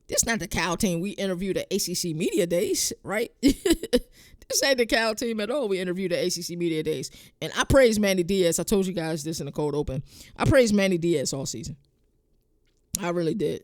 This not the Cal team we interviewed at ACC Media Days, right? This ain't the Cal team at all we interviewed at ACC Media Days. And I praise Manny Diaz. I told you guys this in the cold open. I praised Manny Diaz all season. I really did.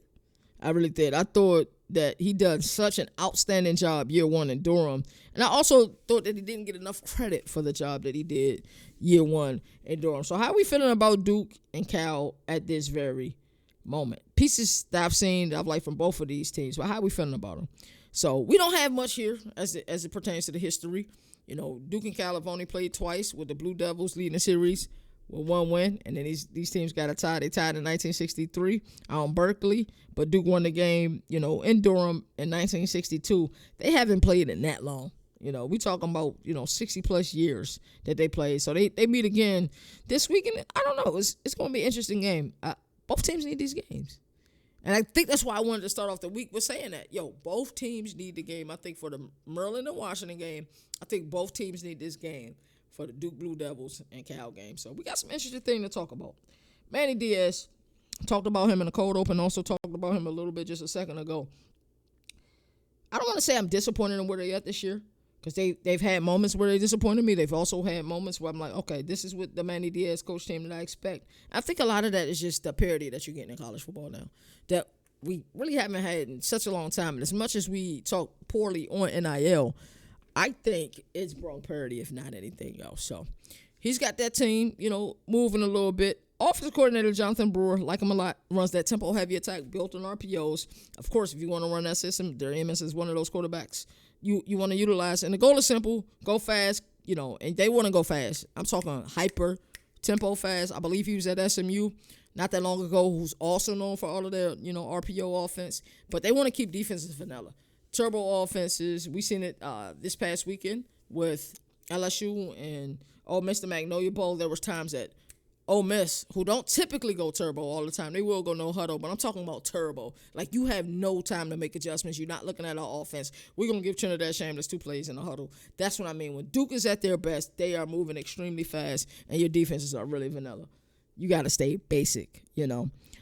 I thought that he done such an outstanding job year one in Durham. And I also thought that he didn't get enough credit for the job that he did year one in Durham. So how are we feeling about Duke and Cal at this very moment? Pieces that I've seen that I've liked from both of these teams, but how are we feeling about them? So we don't have much here as it pertains to the history. Duke and Cal have only played twice with the Blue Devils leading the series with one win, and then these teams got a tie. They tied in 1963 on Berkeley, but Duke won the game, in Durham in 1962. They haven't played in that long. We talking about, 60-plus years that they played. So they meet again this weekend. I don't know. It's going to be an interesting game. Both teams need these games. And I think that's why I wanted to start off the week with saying that. Both teams need the game. I think for the Maryland and Washington game, I think both teams need this game for the Duke Blue Devils and Cal game. So we got some interesting things to talk about. Manny Diaz, talked about him in the cold open, also talked about him a little bit just a second ago. I don't want to say I'm disappointed in where they're at this year because they've had moments where they disappointed me. They've also had moments where I'm like, okay, this is what the Manny Diaz coach team that I expect. I think a lot of that is just the parity that you're getting in college football now that we really haven't had in such a long time. And as much as we talk poorly on NIL, I think it's brought parity, if not anything else. So he's got that team, moving a little bit. Offensive coordinator Jonathan Brewer, like him a lot, runs that tempo-heavy attack built on RPOs. Of course, if you want to run that system, Darian Mims is one of those quarterbacks you want to utilize. And the goal is simple, go fast, and they want to go fast. I'm talking hyper, tempo fast. I believe he was at SMU not that long ago, who's also known for all of their, RPO offense. But they want to keep defenses vanilla. Turbo offenses, we seen it this past weekend with LSU and Ole Miss, the Magnolia Bowl. There was times that Ole Miss, who don't typically go turbo all the time, they will go no huddle, but I'm talking about turbo. Like, you have no time to make adjustments. You're not looking at our offense. We're going to give Trinidad Chambliss 2 plays in the huddle. That's what I mean. When Duke is at their best, they are moving extremely fast, and your defenses are really vanilla. You got to stay basic,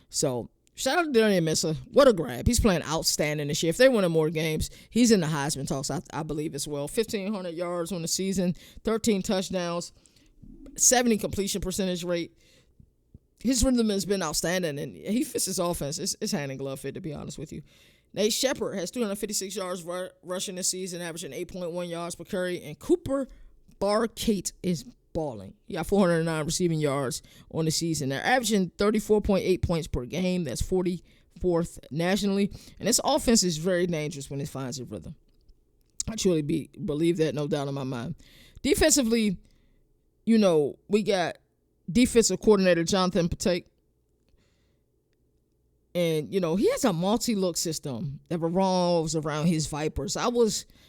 So, shout out to Daniel Missa. What a grab. He's playing outstanding this year. If they win more games, he's in the Heisman talks, I believe, as well. 1,500 yards on the season, 13 touchdowns, 70 completion percentage rate. His rhythm has been outstanding, and he fits his offense. It's hand and glove fit, to be honest with you. Nate Shepard has 256 yards rushing this season, averaging 8.1 yards per carry, and Cooper Barkate is balling. He got 409 receiving yards on the season. They're averaging 34.8 points per game. That's 44th nationally, and this offense is very dangerous when it finds its rhythm. I truly believe that, no doubt in my mind. Defensively, we got defensive coordinator Jonathan Patek. And, he has a multi-look system that revolves around his Vipers.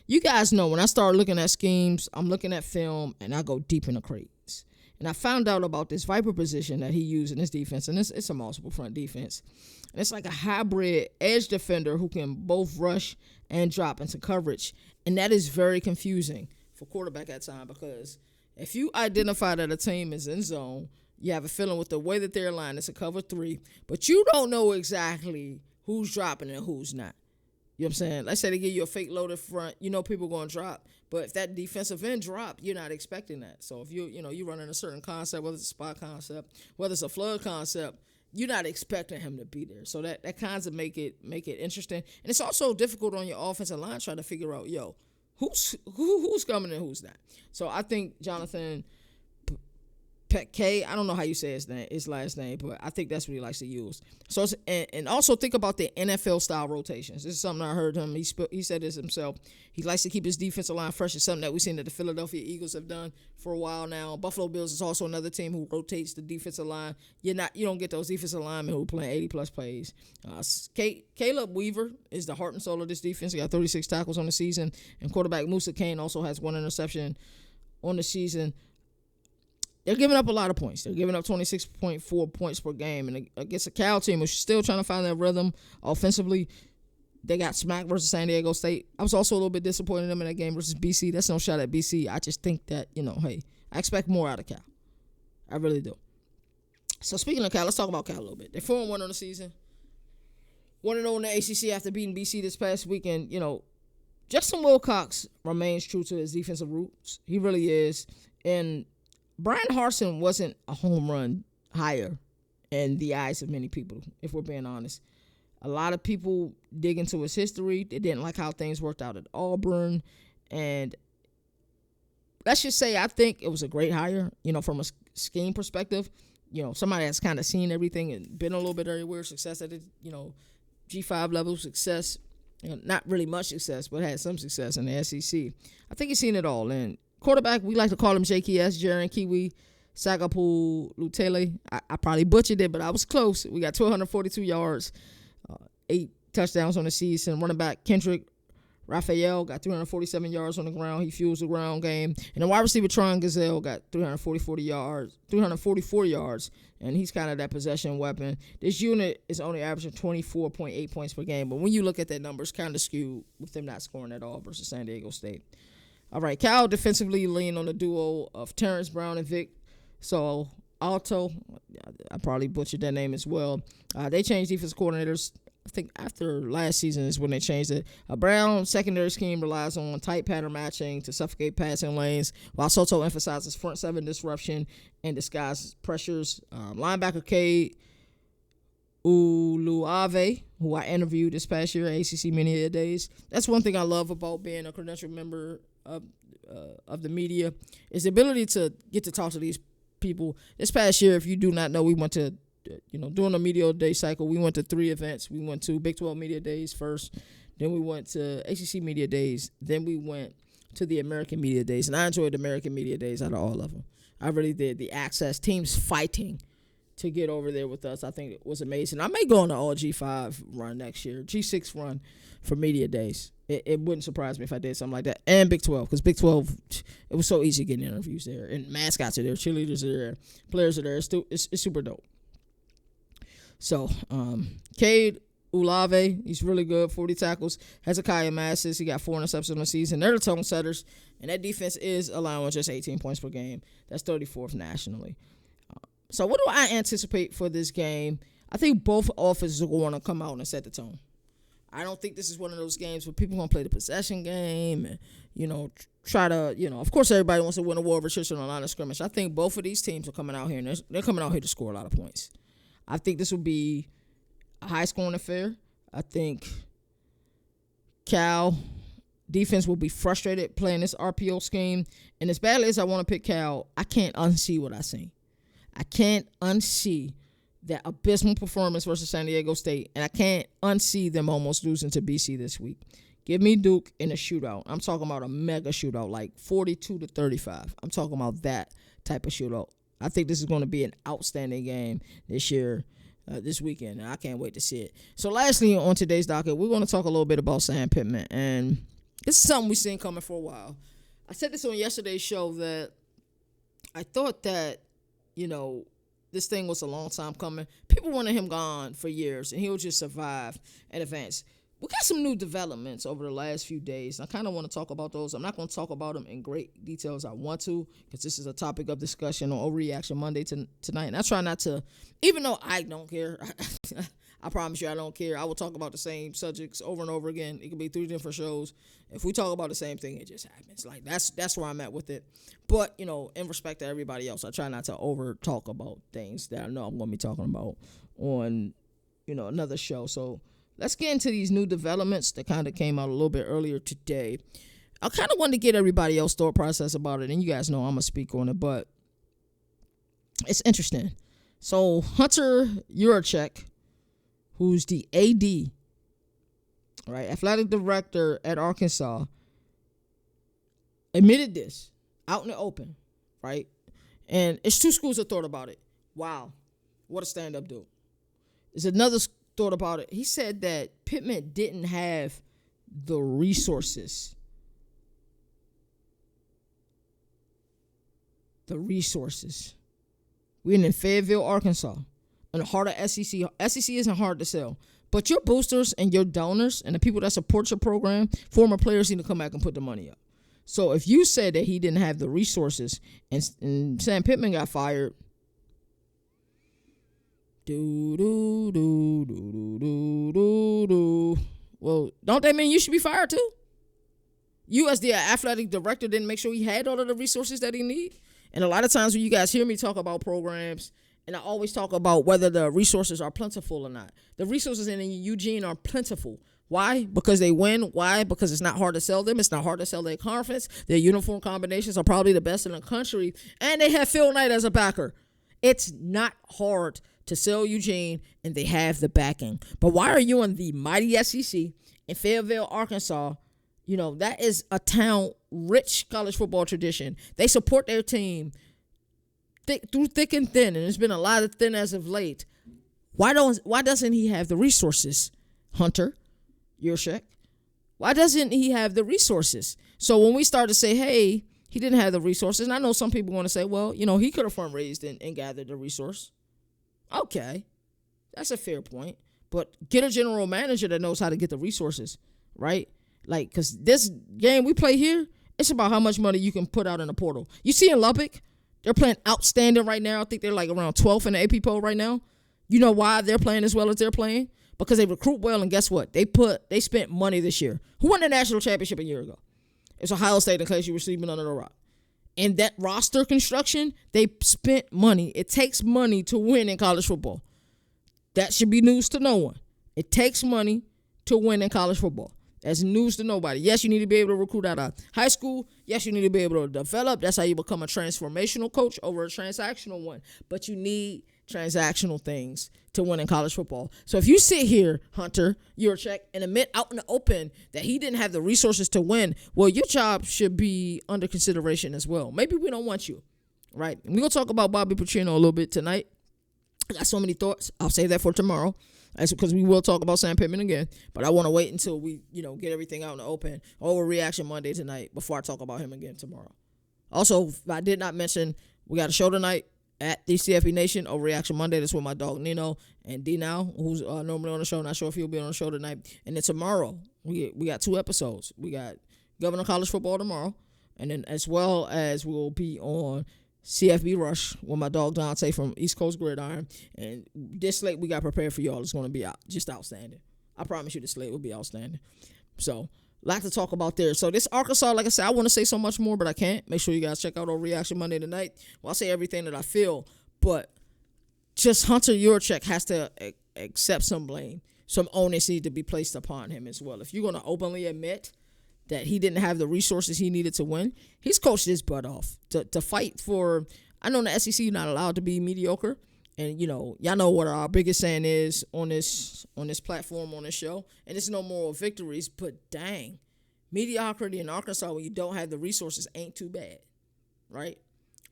You guys know, when I start looking at schemes, I'm looking at film, and I go deep in the crates. And I found out about this Viper position that he used in his defense, and it's a multiple front defense. And it's like a hybrid edge defender who can both rush and drop into coverage. And that is very confusing for quarterback at time, because if you identify that a team is in zone, you have a feeling with the way that they're aligned, it's a cover 3, but you don't know exactly who's dropping and who's not. You know what I'm saying? Let's say they give you a fake loaded front, people going to drop. But if that defensive end drop, you're not expecting that. So if you're running a certain concept, whether it's a spot concept, whether it's a flood concept, you're not expecting him to be there. So that kinds of make it interesting. And it's also difficult on your offensive line trying to figure out, who's coming and who's not. So I think Jonathan K, I don't know how you say his last name, but I think that's what he likes to use. So and also think about the NFL style rotations. This is something I heard him. He said this himself. He likes to keep his defensive line fresh. It's something that we've seen that the Philadelphia Eagles have done for a while now. Buffalo Bills is also another team who rotates the defensive line. You don't get those defensive linemen who are playing 80 plus plays. Caleb Weaver is the heart and soul of this defense. He got 36 tackles on the season, and quarterback Musa Kane also has 1 interception on the season. They're giving up a lot of points. They're giving up 26.4 points per game. And against a Cal team who's still trying to find their rhythm offensively, they got smacked versus San Diego State. I was also a little bit disappointed in them in that game versus BC. That's no shot at BC. I just think that, hey, I expect more out of Cal. I really do. So speaking of Cal, let's talk about Cal a little bit. They're 4-1 on the season. 1-0 in the ACC after beating BC this past weekend. Justin Wilcox remains true to his defensive roots. He really is. And Brian Harsin wasn't a home run hire in the eyes of many people, if we're being honest. A lot of people dig into his history. They didn't like how things worked out at Auburn. And let's just say I think it was a great hire, from a scheme perspective. Somebody that's kind of seen everything and been a little bit everywhere, success at it, G5 level success. Not really much success, but had some success in the SEC. I think he's seen it all. And quarterback, we like to call him JKS, Jaren Kiwi Sagapu Lutele. I probably butchered it, but I was close. We got 242 yards, 8 touchdowns on the season. Running back Kendrick Raphael got 347 yards on the ground. He fuels the ground game. And the wide receiver Tron Gazelle got 344 yards, and he's kind of that possession weapon. This unit is only averaging 24.8 points per game, but when you look at that number, it's kind of skewed with them not scoring at all versus San Diego State. All right, Cal defensively leaned on the duo of Terrence Brown and Vic Alto. I probably butchered that name as well. They changed defense coordinators. I think after last season is when they changed it. Brown secondary scheme relies on tight pattern matching to suffocate passing lanes, while Soto emphasizes front seven disruption and disguise pressures. Linebacker Cade Uluave, who I interviewed this past year at ACC Media Days. That's one thing I love about being a credentialed member of the media, is the ability to get to talk to these people. This past year, if you do not know, we went to during the Media Day cycle, we went to 3 events. We went to Big 12 Media Days first, then we went to ACC Media Days, then we went to the American Media Days, and I enjoyed the American Media Days out of all of them. I really did. The access, teams fighting to get over there with us, I think it was amazing. I may go on the all G5 run next year, G6 run for Media Days. It wouldn't surprise me if I did something like that. And Big 12, because Big 12, it was so easy getting interviews there. And mascots are there, cheerleaders are there, players are there. It's super dope. So, Cade Ulave, he's really good, 40 tackles. Hezekiah Massis, he got 4 interceptions on the season. They're the tone setters, and that defense is allowing just 18 points per game. That's 34th nationally. So what do I anticipate for this game? I think both offenses are going to come out and set the tone. I don't think this is one of those games where people are going to play the possession game and, try to, of course everybody wants to win a war of attrition on the line of scrimmage. I think both of these teams are coming out here, and they're coming out here to score a lot of points. I think this will be a high-scoring affair. I think Cal defense will be frustrated playing this RPO scheme. And as badly as I want to pick Cal, I can't unsee what I see. I can't unsee that abysmal performance versus San Diego State, and I can't unsee them almost losing to BC this week. Give me Duke in a shootout. I'm talking about a mega shootout, like 42-35. I'm talking about that type of shootout. I think this is going to be an outstanding game this year, this weekend. I can't wait to see it. So lastly, on today's docket, we're going to talk a little bit about Sam Pittman. And this is something we've seen coming for a while. I said this on yesterday's show that I thought that, this thing was a long time coming. People wanted him gone for years, and he'll just survive and advance. We got some new developments over the last few days. I kind of want to talk about those. I'm not going to talk about them in great detail as I want to, because this is a topic of discussion on Overreaction Monday tonight. And I try not to, even though I don't care, I promise you I don't care. I will talk about the same subjects over and over again. It could be 3 different shows. If we talk about the same thing, it just happens. Like, that's where I'm at with it. But, in respect to everybody else, I try not to over talk about things that I know I'm going to be talking about on, another show. So let's get into these new developments that kind of came out a little bit earlier today. I kind of wanted to get everybody else's thought process about it, and you guys know I'm going to speak on it, but it's interesting. So Hunter Yurachek, who's the AD, right, athletic director at Arkansas, admitted this out in the open, right? And it's 2 schools that thought about it. Wow, what a stand-up dude. There's another thought about it. He said that Pittman didn't have the resources. We're in Fayetteville, Arkansas, in the heart of SEC. SEC isn't hard to sell. But your boosters and your donors and the people that support your program, former players need to come back and put the money up. So if you said that he didn't have the resources and Sam Pittman got fired, well, don't that mean you should be fired too? You as the athletic director didn't make sure he had all of the resources that he need? And a lot of times when you guys hear me talk about programs, and I always talk about whether the resources are plentiful or not. The resources in Eugene are plentiful. Why? Because they win. Why? Because it's not hard to sell them. It's not hard to sell their conference. Their uniform combinations are probably the best in the country. And they have Phil Knight as a backer. It's not hard to sell Eugene, and they have the backing. But why are you in the mighty SEC in Fayetteville, Arkansas? That is a town rich college football tradition. They support their team through thick and thin, and there's been a lot of thin as of late. Why doesn't he have the resources, Hunter Yurachek? Why doesn't he have the resources? So when we start to say, hey, he didn't have the resources, and I know some people want to say, well, he could have fundraised and gathered the resource. Okay, that's a fair point. But get a general manager that knows how to get the resources, right? Like, because this game we play here, it's about how much money you can put out in the portal. You see in Lubbock, they're playing outstanding right now. I think they're like around 12th in the AP poll right now. You know why they're playing as well as they're playing? Because they recruit well, and guess what? They spent money this year. Who won the national championship a year ago? It's Ohio State, in case you were sleeping under the rock. And that roster construction, they spent money. It takes money to win in college football. That should be news to no one. It takes money to win in college football. That's news to nobody. Yes, you need to be able to recruit out of high school. Yes, you need to be able to develop. That's how you become a transformational coach over a transactional one. But you need transactional things to win in college football. So if you sit here, Hunter Yurachek, and admit out in the open that he didn't have the resources to win, well, your job should be under consideration as well. Maybe we don't want you, right? We're going to talk about Bobby Petrino a little bit tonight. I got so many thoughts. I'll save that for tomorrow. That's because we will talk about Sam Pittman again. But I want to wait until we, get everything out in the open. Overreaction Monday tonight before I talk about him again tomorrow. Also, I did not mention, we got a show tonight at the CFB Nation, Overreaction Monday. That's with my dog Nino and D Now, who's normally on the show. Not sure if he'll be on the show tonight. And then tomorrow, we got 2 episodes. We got Governor College Football tomorrow. And then as well as we'll be on CFB Rush with my dog Dante from East Coast Gridiron. And this slate we got prepared for y'all is going to be just outstanding. I promise you the slate will be outstanding. So, a lot to talk about there. So, this Arkansas, like I said, I want to say so much more, but I can't. Make sure you guys check out Overreaction Monday tonight. Well, I'll say everything that I feel, but just Hunter Yurachek has to accept some blame. Some onus needs to be placed upon him as well. If you're going to openly admit that he didn't have the resources he needed to win, he's coached his butt off to fight for. I know in the SEC you're not allowed to be mediocre, and y'all know what our biggest saying is on this platform, on this show, and it's no moral victories, but dang, mediocrity in Arkansas when you don't have the resources ain't too bad, right?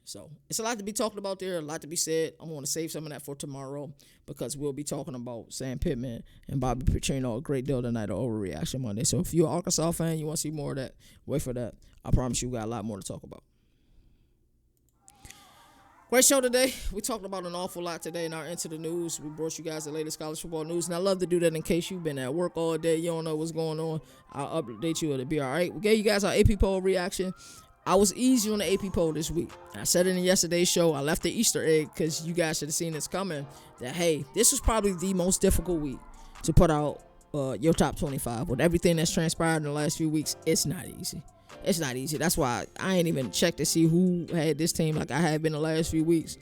So it's a lot to be talked about there, a lot to be said. I'm going to save some of that for tomorrow because we'll be talking about Sam Pittman and Bobby Petrino a great deal tonight on Overreaction Monday. So if you're an Arkansas fan, you want to see more of that, wait for that. I promise you got a lot more to talk about. Great show today. We talked about an awful lot today in our Into the News. We brought you guys the latest college football news, and I love to do that in case you've been at work all day. You don't know what's going on. I'll update you. It'll be all right. We gave you guys our AP poll reaction. I was easy on the AP poll this week. I said it in yesterday's show. I left the Easter egg because you guys should have seen this coming. That, hey, this was probably the most difficult week to put out your top 25. With everything that's transpired in the last few weeks, it's not easy. It's not easy. That's why I ain't even checked to see who had this team like I have been the last few weeks.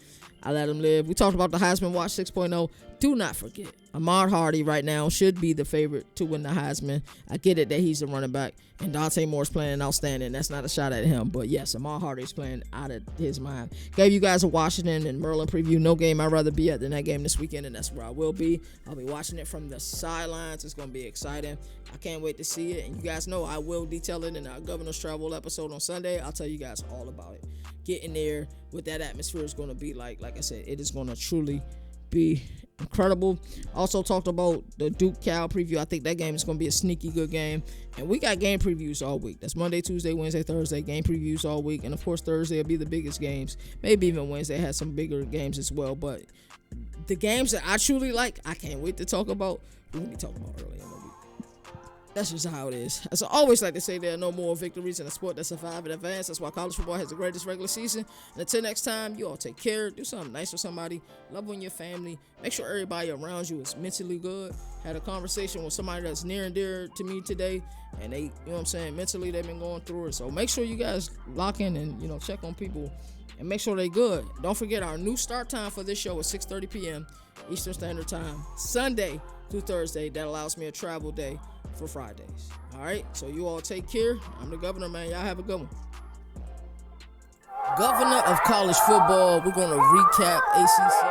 I let them live. We talked about the Heisman Watch 6.0. Do not forget, Ahmad Hardy right now should be the favorite to win the Heisman. I get it that he's a running back, and Dante Moore's playing outstanding. That's not a shot at him. But, yes, Ahmad Hardy's playing out of his mind. Gave you guys a Washington and Maryland preview. No game I'd rather be at than that game this weekend, and that's where I will be. I'll be watching it from the sidelines. It's going to be exciting. I can't wait to see it. And you guys know I will detail it in our Governor's Travel episode on Sunday. I'll tell you guys all about it. Getting there, what that atmosphere is going to be like I said, it is going to truly be incredible. Also talked about the Duke Cal preview. I think that game is going to be a sneaky good game. And we got game previews all week. That's Monday, Tuesday, Wednesday, Thursday. Game previews all week. And, of course, Thursday will be the biggest games. Maybe even Wednesday has some bigger games as well. But the games that I truly like, I can't wait to talk about. We're going to be talking about early in the week. That's just how it is. As I always like to say, there are no more victories in a sport that survive and advance. That's why college football has the greatest regular season. And until next time, you all take care. Do something nice for somebody. Love on your family. Make sure everybody around you is mentally good. Had a conversation with somebody that's near and dear to me today. And they, you know what I'm saying, mentally they've been going through it. So make sure you guys lock in and, check on people. And make sure they good. Don't forget our new start time for this show is 6:30 p.m. Eastern Standard Time. Sunday through Thursday. That allows me a travel day for Fridays. All right, so you all take care. I'm the governor, man. Y'all have a good one. Governor of college football. We're going to recap ACC.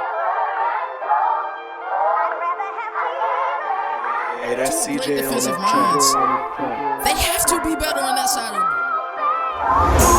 Hey, that's Two CJ great defensive minds. They have to be better on that side of the ball.